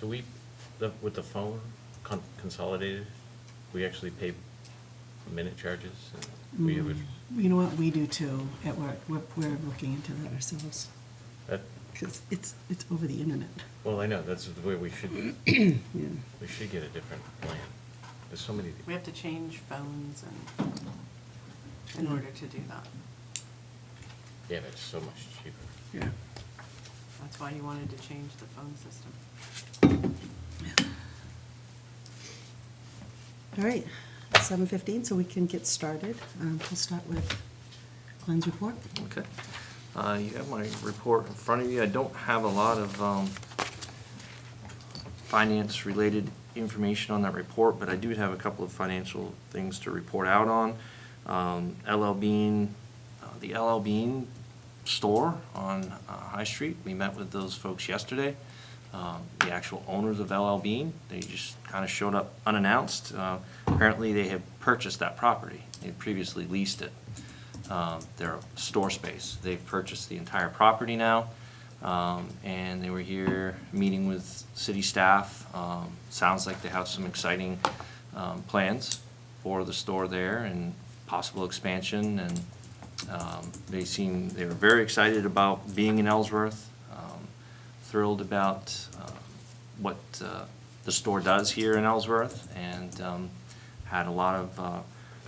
So with the phone consolidated, we actually pay minute charges? And we would, You know what, we do too at work. We're looking into that ourselves, that, because it's over the internet. well, I know, that's the way we should, Yeah. we should get a different plan. There's so many. We have to change phones and, in order to do that. Yeah, that's so much cheaper. Yeah. That's why you wanted to change the phone system. All right, 7:15, so we can get started. We'll start with Glenn's report. Okay. You have my report in front of you. I don't have a lot of finance-related information on that report, but I do have a couple of financial things to report out on. LL Bean, the LL Bean store on High Street, we met with those folks yesterday. The actual owners of LL Bean, they just kind of showed up unannounced. Apparently, they had purchased that property. They had previously leased it. Their store space. They've purchased the entire property now, and they were here meeting with city staff. Sounds like they have some exciting plans for the store there and possible expansion, and they were very excited about being in Ellsworth, thrilled about what the store does here in Ellsworth, and had a lot of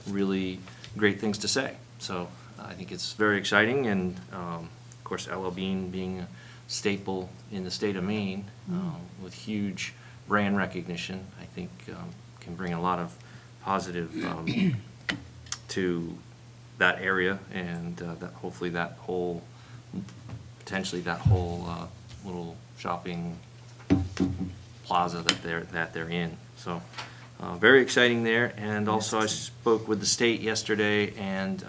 really great things to say. So I think it's very exciting, and of course, LL Bean being a staple in the state of Maine, with huge brand recognition, I think can bring a lot of positive to that area, and that hopefully potentially that whole little shopping plaza that they're in. So very exciting there. And also I spoke with the state yesterday, and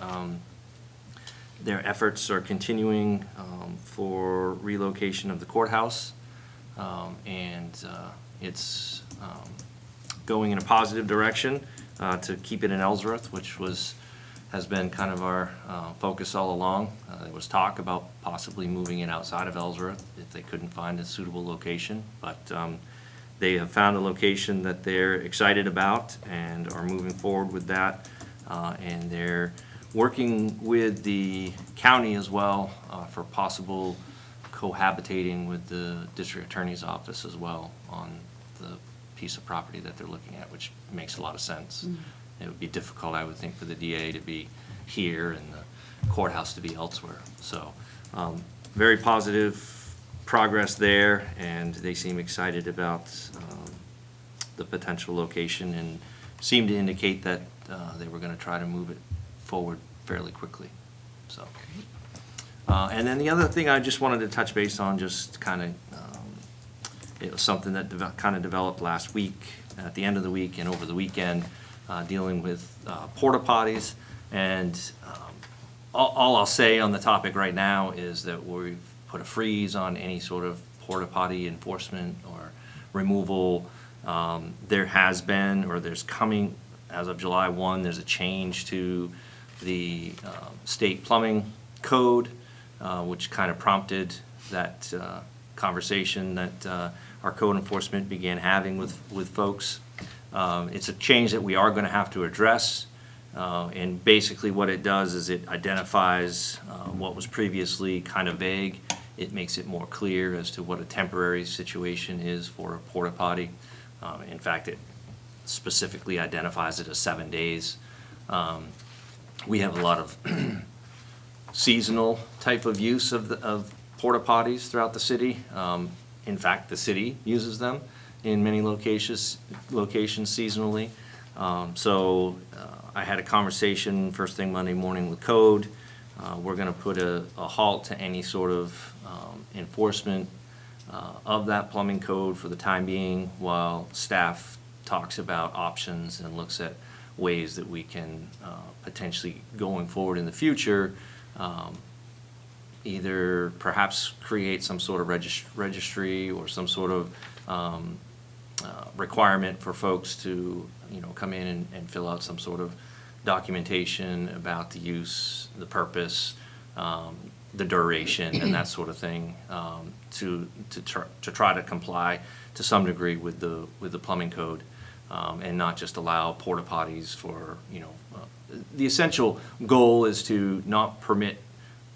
their efforts are continuing for relocation of the courthouse, and it's going in a positive direction to keep it in Ellsworth, which has been kind of our focus all along. There was talk about possibly moving it outside of Ellsworth if they couldn't find a suitable location, but they have found a location that they're excited about and are moving forward with that. And they're working with the county as well for possible cohabitating with the district attorney's office as well on the piece of property that they're looking at, which makes a lot of sense. It would be difficult, I would think, for the DA to be here and the courthouse to be elsewhere. So very positive progress there, and they seem excited about the potential location and seem to indicate that they were going to try to move it forward fairly quickly. So, and then the other thing I just wanted to touch base on, just kind of, it was something that kind of developed last week, at the end of the week and over the weekend, dealing with porta potties. And all I'll say on the topic right now is that we've put a freeze on any sort of porta potty enforcement or removal. There has been, or there's coming, as of July 1, there's a change to the state plumbing code, which kind of prompted that conversation that our code enforcement began having with folks. It's a change that we are going to have to address, and basically what it does is it identifies what was previously kind of vague. It makes it more clear as to what a temporary situation is for a porta potty. In fact, it specifically identifies it as 7 days. We have a lot of seasonal type of use of porta potties throughout the city. In fact, the city uses them in many locations seasonally. So I had a conversation first thing Monday morning with code. We're going to put a halt to any sort of enforcement of that plumbing code for the time being, while staff talks about options and looks at ways that we can potentially, going forward in the future, either perhaps create some sort of registry or some sort of requirement for folks to, come in and fill out some sort of documentation about the use, the purpose, the duration and that sort of thing, to try to comply to some degree with the plumbing code, and not just allow porta potties for, the essential goal is to not permit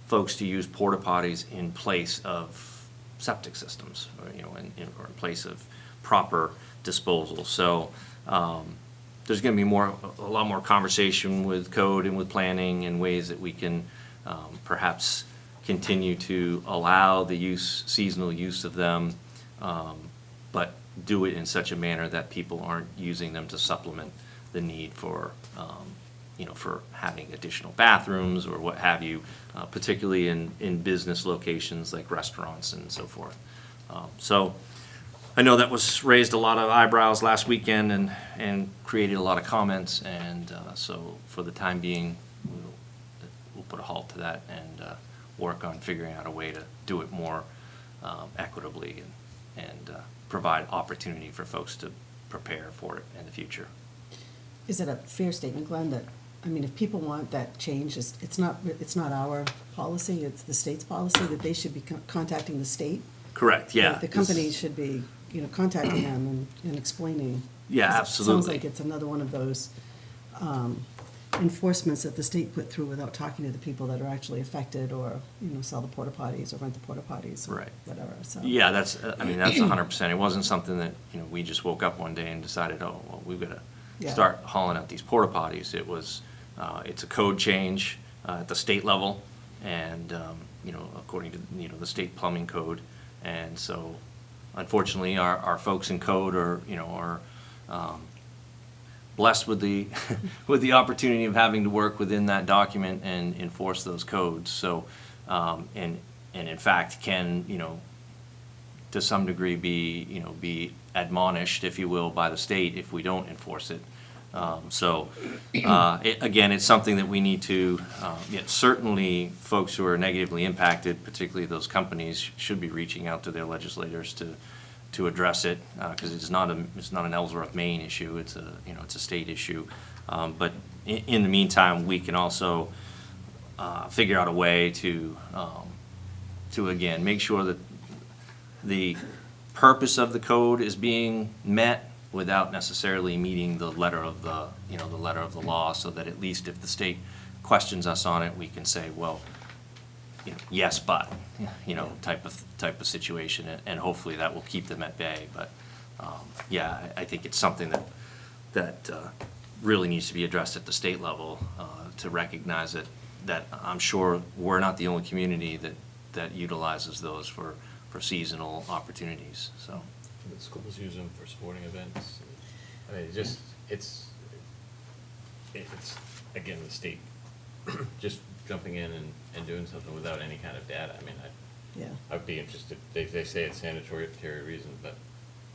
folks to use porta potties in place of septic systems, or, or in place of proper disposal. So, there's gonna be a lot more conversation with code and with planning and ways that we can, perhaps continue to allow the seasonal use of them, but do it in such a manner that people aren't using them to supplement the need for, for having additional bathrooms or what have you, particularly in business locations like restaurants and so forth. So I know that was raised a lot of eyebrows last weekend and created a lot of comments, and so for the time being, we'll put a halt to that and work on figuring out a way to do it more equitably and provide opportunity for folks to prepare for it in the future. Is it a fair statement, Glenn, that, I mean, if people want that change, it's not our policy, it's the state's policy, that they should be contacting the state? Correct, yeah. The company should be, contacting them and explaining. Yeah, 'Cause it absolutely. Sounds like it's another one of those enforcements that the state put through without talking to the people that are actually affected, or, sell the porta potties or rent the porta potties or Right. whatever, so. Yeah, that's 100%. It wasn't something that, we just woke up one day and decided, oh, well, we've got to Yeah. start hauling out these porta potties. It was, it's a code change at the state level, and, according to, the state plumbing code. And so, unfortunately, our folks in code are blessed with the with the opportunity of having to work within that document and enforce those codes. So, and in fact can, to some degree be admonished, if you will, by the state if we don't enforce it. Again, it's something that we need to, certainly folks who are negatively impacted, particularly those companies, should be reaching out to their legislators to address it, because it's not an Ellsworth, Maine issue, it's a state issue. But in the meantime, we can also figure out a way to again, make sure that the purpose of the code is being met without necessarily meeting the letter of the law, so that at least if the state questions us on it, we can say, well, yes, but, type of situation, and hopefully that will keep them at bay. But, I think it's something that really needs to be addressed at the state level, to recognize that I'm sure we're not the only community that utilizes those for seasonal opportunities, so. The schools use them for sporting events. I mean, it's again, the state just jumping in and doing something without any kind of data. I mean, Yeah. I'd be interested, they say it's sanitary reasons, but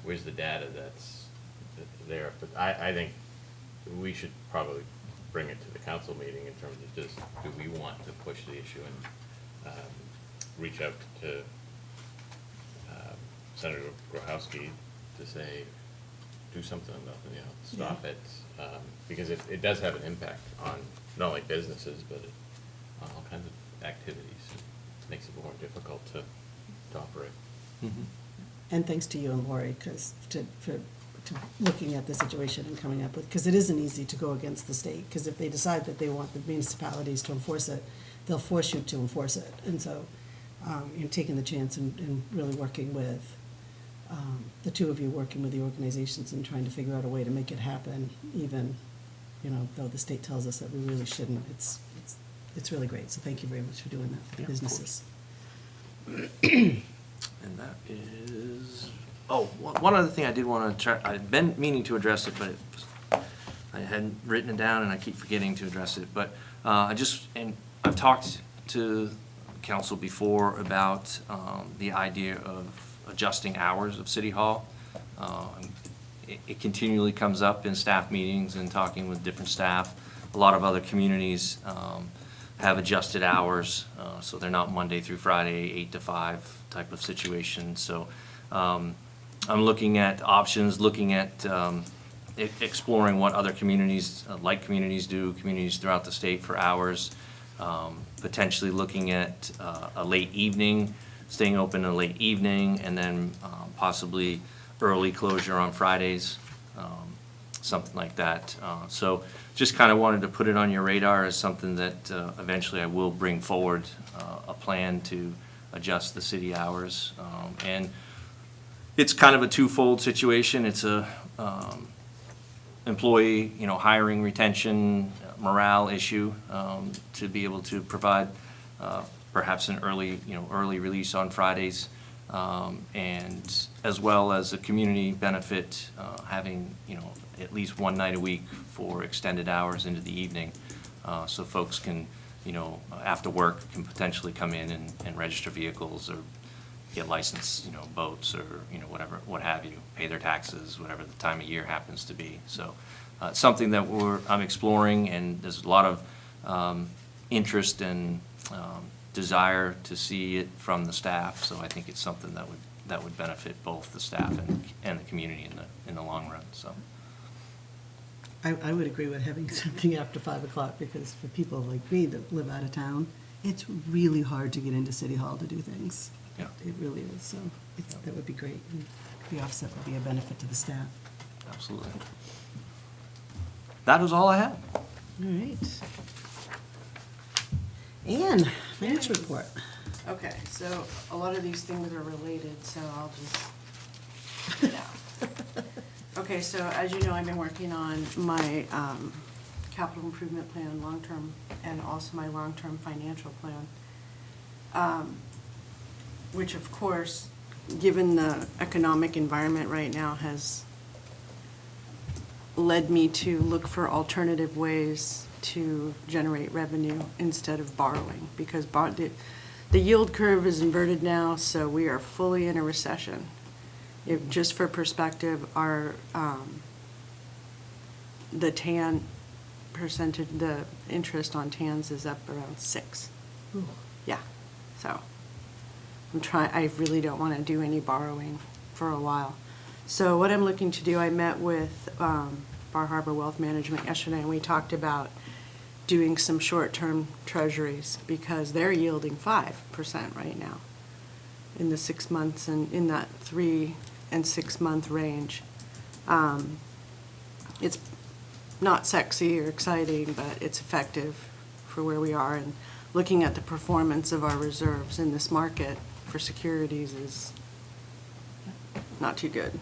where's the data that's there? But I think we should probably bring it to the council meeting in terms of just, do we want to push the issue and reach out to Senator Grohowski to say, do something about it, stop Yeah. it, because it does have an impact on not only businesses, but on all kinds of activities. It makes it more difficult to operate. Mm-hmm. And thanks to you and Lori, for looking at the situation and coming up with, because it isn't easy to go against the state, because if they decide that they want the municipalities to enforce it, they'll force you to enforce it. And so, you're taking the chance and really working with, the two of you working with the organizations and trying to figure out a way to make it happen, even, though the state tells us that we really shouldn't. It's really great, so thank you very much for doing that for the Yeah, of businesses. And that is, one other thing I did want to try, I've been meaning to address it, but I hadn't written it down and I keep forgetting to address it. But I've talked to council before about the idea of adjusting hours of City Hall. It continually comes up in staff meetings and talking with different staff. A lot of other communities have adjusted hours, so they're not Monday through Friday, 8 to 5 type of situation. So I'm looking at options, looking at exploring what other communities, like communities do, communities throughout the state for hours. potentially looking at a late evening, staying open a late evening, and then possibly early closure on Fridays, something like that. So just kind of wanted to put it on your radar as something that eventually I will bring forward a plan to adjust the city hours. And it's kind of a twofold situation. It's a employee, hiring, retention, morale issue, to be able to provide perhaps an early release on Fridays, and as well as a community benefit, having, at least one night a week for extended hours into the evening, so folks can, after work, can potentially come in and register vehicles or get licensed, boats or, whatever, what have you, pay their taxes, whatever the time of year happens to be. So something that I'm exploring, and there's a lot of interest and desire to see it from the staff. So I think it's something that would benefit both the staff and the community in the long run, so. I would agree with having something after 5 o'clock, because for people like me that live out of town, it's really hard to get into City Hall to do things. Yeah. It really is, so that would be great. And the offset would be a benefit to the staff. Absolutely. That was all I had. All right. Anne, financial report. Okay, so a lot of these things are related, so I'll just, yeah. Okay, so as you know, I've been working on my capital improvement plan, long-term, and also my long-term financial plan. Which of course, given the economic environment right now, has led me to look for alternative ways to generate revenue instead of borrowing, because the yield curve is inverted now, so we are fully in a recession. Just for perspective, our the TAN percentage, the interest on TANs is up around 6. Ooh. Yeah, so I really don't want to do any borrowing for a while. So what I'm looking to do, I met with Bar Harbor Wealth Management yesterday, and we talked about doing some short-term treasuries, because they're yielding 5% right now in the 6 months, and in that 3 and 6 month range. It's not sexy or exciting, but it's effective for where we are, and looking at the performance of our reserves in this market for securities is not too good.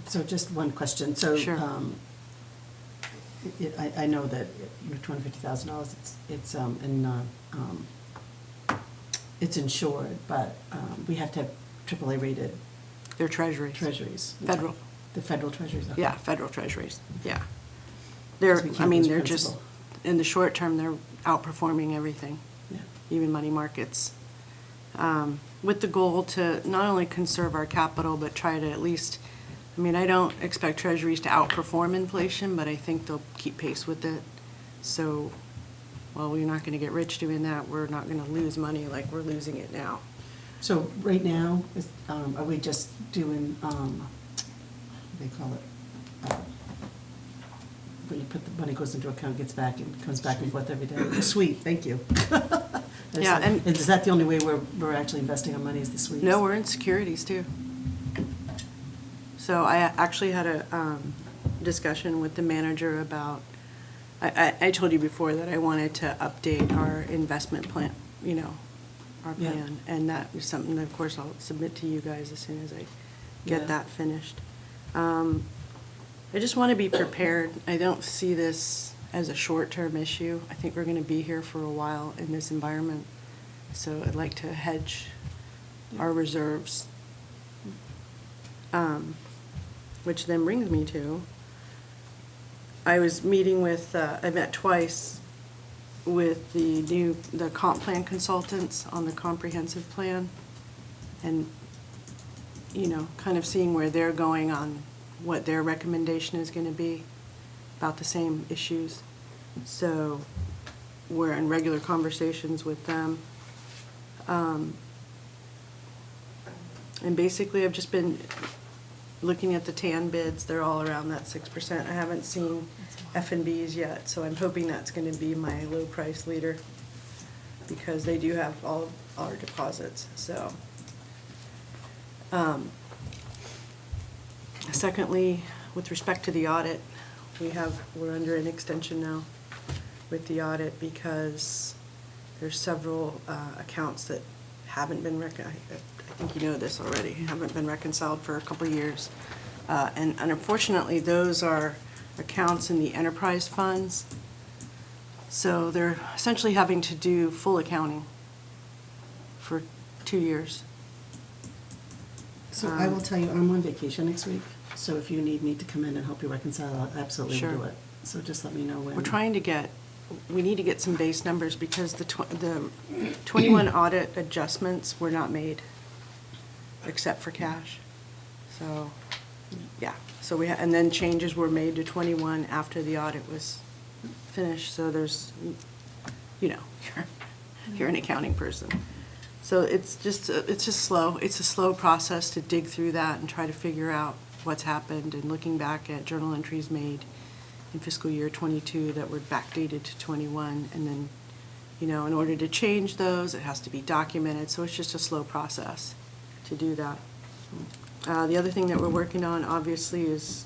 So just one question. So, Sure. I know that your $250,000, it's insured, but we have to have AAA rated They're treasuries. treasuries. Federal. The federal treasuries, okay. Yeah, federal treasuries, yeah. Because we can't lose They're just, principal. in the short term, they're outperforming everything, Yeah. even money markets. With the goal to not only conserve our capital, but try to at least, I don't expect treasuries to outperform inflation, but I think they'll keep pace with it. So, while we're not gonna get rich doing that, we're not gonna lose money like we're losing it now. So right now, are we just doing, what do they call it? When you put the money goes into account, gets back, and comes back and forth every day? Sweep, thank you. Yeah, and- Is that the only way we're actually investing our money, is the sweeps? No, we're in securities too. So I actually had a discussion with the manager about, I told you before that I wanted to update our investment plan, our Yeah. plan. And that is something that, of course, I'll submit to you guys as soon as I get Yeah. that finished. I just want to be prepared. I don't see this as a short-term issue. I think we're going to be here for a while in this environment. So I'd like to hedge our reserves. Which then brings me to, I was meeting with, I met twice with the comp plan consultants on the comprehensive plan, and, kind of seeing where they're going on what their recommendation is gonna be about the same issues. So we're in regular conversations with them. And basically, I've just been looking at the TAN bids, they're all around that 6%. I haven't seen F&Bs yet, so I'm hoping that's gonna be my low price leader, because they do have all of our deposits, so. Secondly, with respect to the audit, we're under an extension now with the audit because there's several accounts that haven't been I think you know this already, haven't been reconciled for a couple of years. And unfortunately, those are accounts in the enterprise funds. So they're essentially having to do full accounting for 2 years. So I will tell you, I'm on vacation next week, so if you need me to come in and help you reconcile, I'll absolutely Sure. do it. So just let me know when. We're trying to we need to get some base numbers because the 21 audit adjustments were not made, except for cash. So, yeah, so and then changes were made to 21 after the audit was finished, so there's, you're an accounting person. So it's just slow. It's a slow process to dig through that and try to figure out what's happened, and looking back at journal entries made in fiscal year '22 that were backdated to '21, and then, in order to change those, it has to be documented, so it's just a slow process to do that. The other thing that we're working on, obviously, is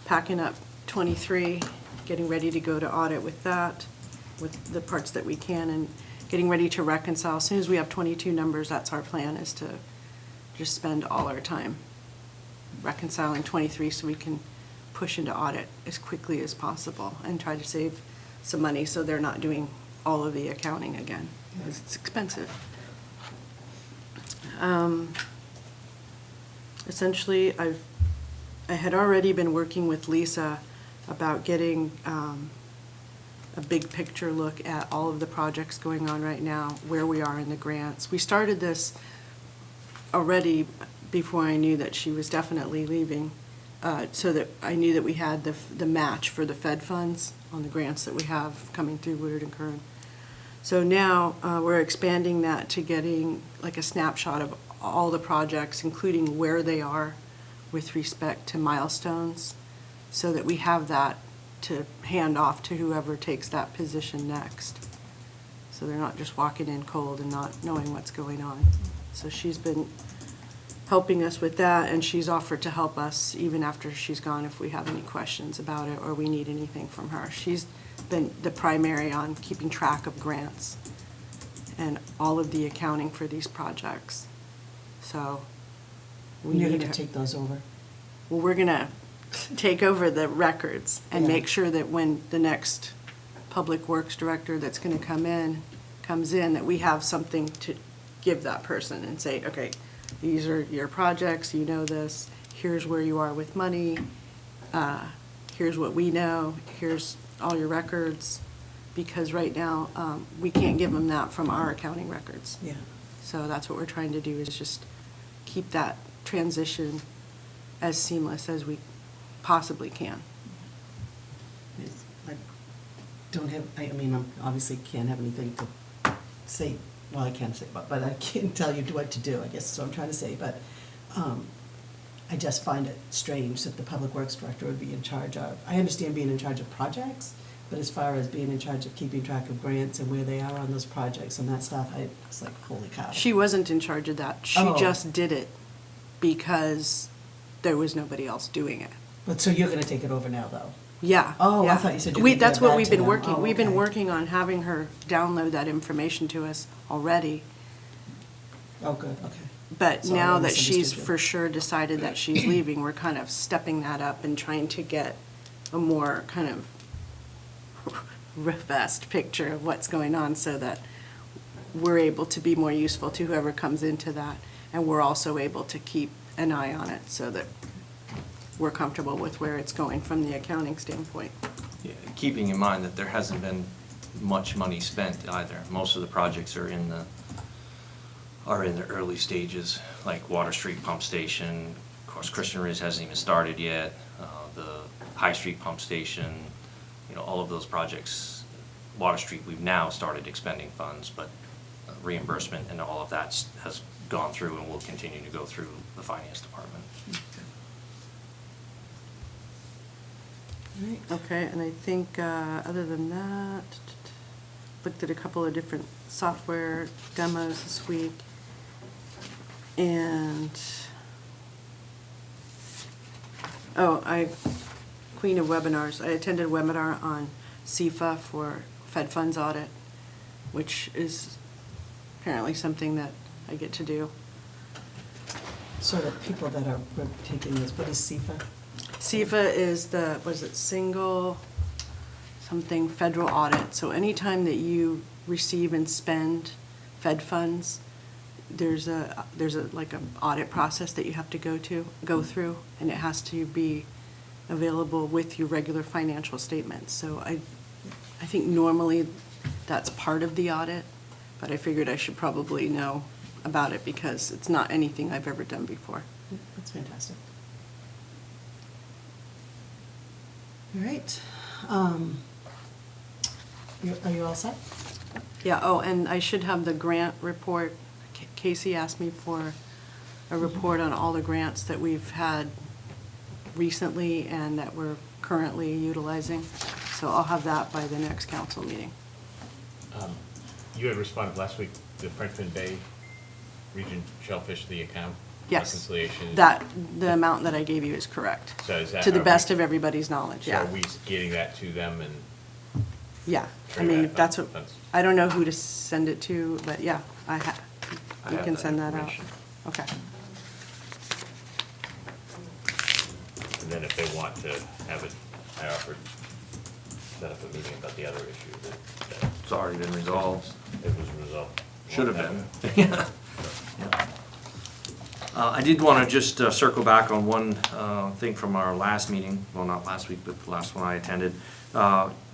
packing up 23, getting ready to go to audit with that, with the parts that we can, and getting ready to reconcile. As soon as we have 22 numbers, that's our plan, is to just spend all our time reconciling 23 so we can push into audit as quickly as possible and try to save some money so they're not doing all of the accounting again, because it's expensive. Essentially, I had already been working with Lisa about getting a big picture look at all of the projects going on right now, where we are in the grants. We started this already before I knew that she was definitely leaving, so that I knew that we had the match for the Fed funds on the grants that we have coming through Woodard and Kern. So now we're expanding that to getting like a snapshot of all the projects, including where they are with respect to milestones, so that we have that to hand off to whoever takes that position next. So they're not just walking in cold and not knowing what's going on. So she's been helping us with that, and she's offered to help us even after she's gone if we have any questions about it or we need anything from her. She's been the primary on keeping track of grants and all of the accounting for these projects. So we You're need gonna her. take those over. Well, we're gonna take over the records and Yeah. make sure that when the next Public Works Director that's gonna comes in, that we have something to give that person and say, okay, these are your projects, you know this, here's where you are with money, here's what we know, here's all your records, because right now, we can't give them that from our accounting records. Yeah. So that's what we're trying to do, is just keep that transition as seamless as we possibly can. I don't have, I mean, I obviously can't have anything to say, well, I can't say, but I can't tell you what to do, I guess is what I'm trying to say, but I just find it strange that the Public Works Director would be in charge of, I understand being in charge of projects, but as far as being in charge of keeping track of grants and where they are on those projects and that stuff, I was like, holy cow. She wasn't in charge of that. She Oh. just did it because there was nobody else doing it. But so you're gonna take it over now, though? Yeah. Oh, I yeah. thought you said you were gonna That's give what that we've to been them. working. Oh, We've been okay. working on having her download that information to us already. Oh, good, okay. But Sorry, now I that she's misunderstood you. for sure decided that she's leaving, we're kind of stepping that up and trying to get a more kind of robust picture of what's going on so that we're able to be more useful to whoever comes into that. And we're also able to keep an eye on it so that we're comfortable with where it's going from the accounting standpoint. Yeah, keeping in mind that there hasn't been much money spent either. Most of the projects are in the early stages, like Water Street Pump Station. Of course, Christian Ridge hasn't even started yet. The High Street Pump Station, all of those projects. Water Street, we've now started expending funds, but reimbursement and all of that has gone through and will continue to go through the finance department. All right. Okay, and I think, other than that, looked at a couple of different software demos this week. And, queen of webinars, I attended a webinar on CIFA for Fed funds audit, which is apparently something that I get to do. So the people that are taking this, what is CIFA? CIFA is the, was it single something federal audit? So anytime that you receive and spend Fed funds, there's a like an audit process that you have to go through, and it has to be available with your regular financial statements. So I think normally that's part of the audit, but I figured I should probably know about it because it's not anything I've ever done before. That's fantastic. All right. Are you all set? Yeah, oh, and I should have the grant report. Casey asked me for a report on all the grants that we've had recently and that we're currently utilizing. So I'll have that by the next council meeting. You had responded last week, the Frenchman Bay region shellfish, the account Yes. reconciliation. The amount that I gave you is correct. So is that? To the are best we- of everybody's knowledge, So yeah. are we getting that to them and? Yeah, I Trade mean, that if that's what, funds. I don't know who to send it to, but yeah, I you have can that send that out. information. Okay. And then if they want to have it, I offered, set up a meeting about the other issue that It's already been resolved. it was resolved. Should have been. Yeah. I did want to just circle back on one thing from our last meeting, well, not last week, but the last one I attended,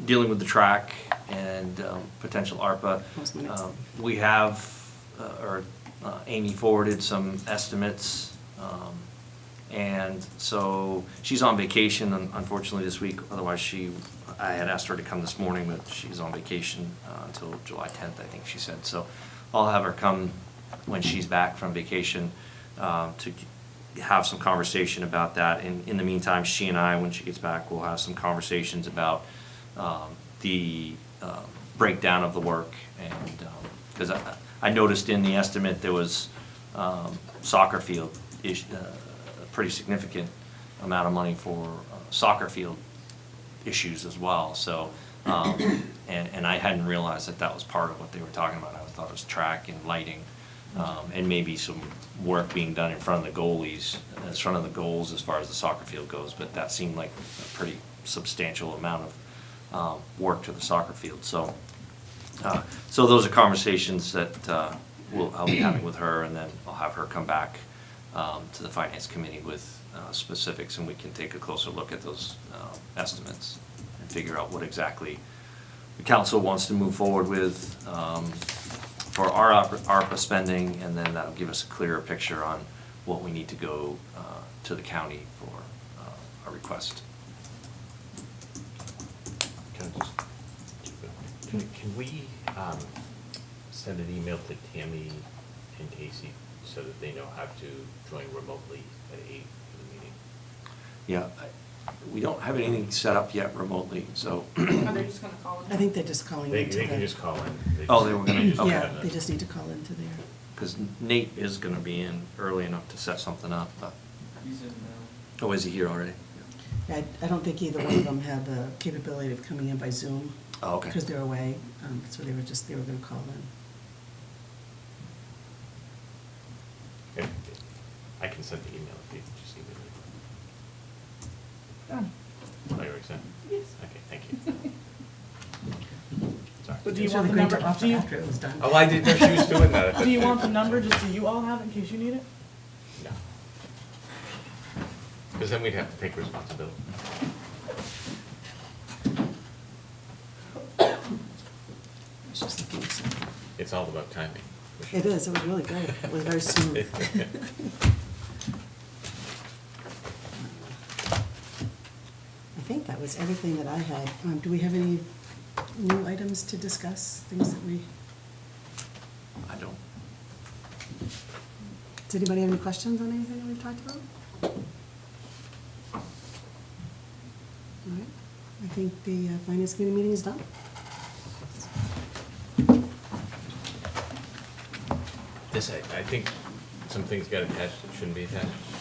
dealing with the track and potential ARPA. Those minutes. We have, Amy forwarded some estimates, and so she's on vacation unfortunately this week, otherwise I had asked her to come this morning, but she's on vacation until July 10th, I think she said. So I'll have her come when she's back from vacation to have some conversation about that. And in the meantime, she and I, when she gets back, will have some conversations about the breakdown of the work. And because I noticed in the estimate there was soccer field, a pretty significant amount of money for soccer field issues as well. So, and I hadn't realized that was part of what they were talking about. I thought it was track and lighting, and maybe some work being done in front of the goalies, in front of the goals as far as the soccer field goes. But that seemed like a pretty substantial amount of work to the soccer field. So, so those are conversations that I'll be having with her, and then I'll have her come back to the finance committee with specifics, and we can take a closer look at those estimates and figure out what exactly the council wants to move forward with for our ARPA spending, and then that'll give us a clearer picture on what we need to go to the county for a request. Can we send an email to Tammy and Casey so that they know how to join remotely at 8 for the meeting? Yeah, we don't have anything set up yet remotely, so. Are they just gonna call it? I think they're just calling They into can the. just call in. Oh, they were gonna just- Yeah, okay. they just need to call into their. Because Nate is gonna be in early enough to set something up, but, He's in now. oh, is he here already? Yeah, I don't think either one of them had the capability of coming in by Zoom. Oh, okay. Because they're away, so they were gonna call in. I can send the email if you just email Done. it. Oh, you already sent? Yes. Okay, thank you. Sorry. But do you It's want the really great number, to offer do you, after it was done. Oh, I didn't know she was doing that. I thought do you she- want the number just so you all have it in case you need it? No. Because then we'd have to take responsibility. I was just looking, so. It's all about timing. It is, it was really good, it was very smooth. I think that was everything that I had. Do we have any new items to discuss, things that we, I don't. does anybody have any questions on anything that we've talked about? All right. I think the finance committee meeting is done. This, I think some things got attached that shouldn't be attached.